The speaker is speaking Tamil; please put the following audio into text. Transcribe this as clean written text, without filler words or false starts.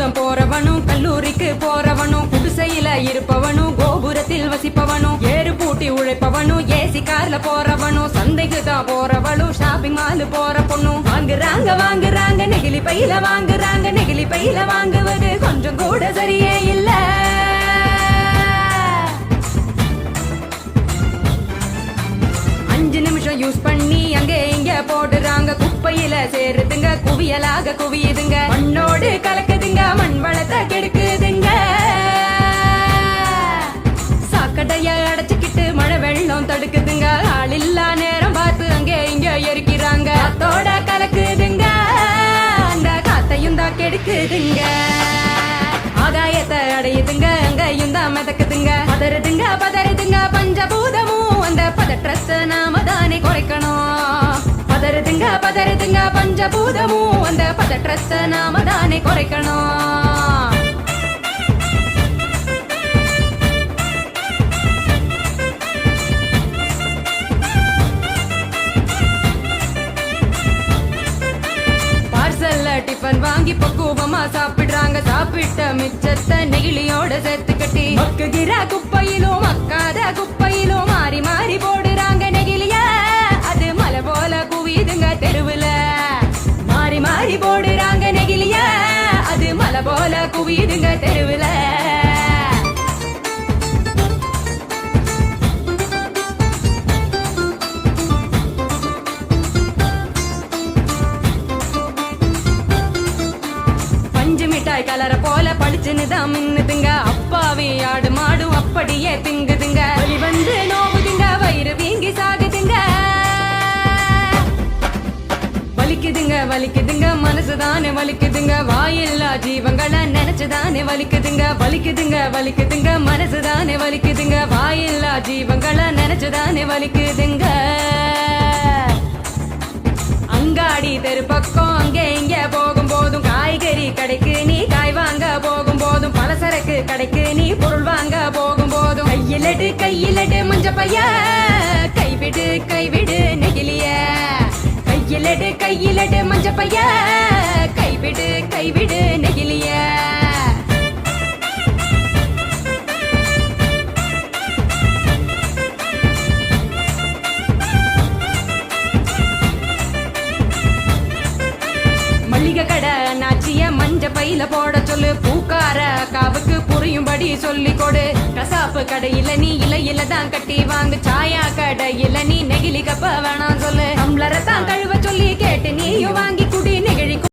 பள்ளிக்கூடம் போறவனும் கல்லூரிக்கு போறவனும் குடிசையில இருப்பவனும் கோபுரத்தில் வசிப்பவனும் ஏறு பூட்டி உழைப்பவனும் ஏசி கார்ல போறவனும் சந்தைக்கு தான் போறவளும் ஷாப்பிங் மால் போற பொண்ணும் வாங்குறாங்க நெகிழி பையில வாங்குறாங்க நெகிழி பையில வாங்குவது கொஞ்சம் கூட சரியே இல்ல. அஞ்சு நிமிஷம் யூஸ் பண்ணி அங்கே இங்க போடுறாங்க குப்பையில சேருதுங்க குவியலாக குவியுதுங்க மண்ணோடு கலக்குதுங்க மண் வளத்தை கெடுக்குதுங்க. சாக்கடைய அடைச்சுக்கிட்டு மழை வெள்ளம் தடுக்குதுங்க ஆள் இல்லா நேரம் பார்த்து அங்கே இங்க எரிக்கிறாங்க காத்தோட கலக்குதுங்க அந்த காத்தையும் தான் கெடுக்குதுங்க. ஆகாயத்தை அடையுதுங்க அங்கையும் தான் மிதக்குதுங்க பதறுதுங்க பஞ்சபூதமும் அந்த பதற்றத்தை நாம தானே குறைக்கணும். பதறுதுங்க பஞ்சபூதமும் அந்த பதற்றத்தை நாம தானே குறைக்கணும். டிஃபன் வாங்கி பக்குவமா சாப்பிடுறாங்க சாப்பிட்ட மிச்சத்தை நெகிழியோட சேர்த்து கட்டி மக்குகிற குப்பையிலும் மக்காத குப்பையிலும் மாறி மாறி போடுறாங்க நெகிழிய அது மலை போல குவியுதுங்க தெருவுல மாறி மாறி போடுறாங்க நெகிழிய அது மலை போல குவியுதுங்க தெருவுல. மிட்டாய் கலர போல பளிச்சுன்னு தான் மின்னுதுங்க அப்பாவே ஆடு மாடும் அப்படியே திங்குதுங்க வலி வந்து நோவுதுங்க வயிறு வீங்கி சாகுதுங்க வலிக்குதுங்க மனசுதானே வலிக்குதுங்க வாயில்லா ஜீவங்களை நினைச்சுதானே வலிக்குதுங்க மனசுதானே வலிக்குதுங்க வாயில்லா ஜீவங்களை நினைச்சுதானே வலிக்குதுங்க. அங்காடி தெரு பக்கம் அங்கே இங்க போகும் போதும் காய்கறி கடைக்கு நீ காய் வாங்க போகும் போதும் பலசரக்கு கடைக்கு நீ பொருள் வாங்க போகும் போதும் கையிலட்டு மஞ்ச பைய கைவிடு நெகிழிய கையிலட்டு மஞ்ச பைய கைவிடு நெகிழிய. மல்லிகை கடை நாச்சிய மஞ்ச பையில போட சொல்லு பூக்கார காவுக்கு புரியும்படி சொல்லி கொடு கசாப்பு கடையில நீ இலையில தான் கட்டி வாங்கு சாயா கடையில நீ நெகிழி கப்ப வேணாம் சொல்லு டம்ளரை தான் கழுவ சொல்லி கேட்டு நீயும் வாங்கி குடி நெகிழி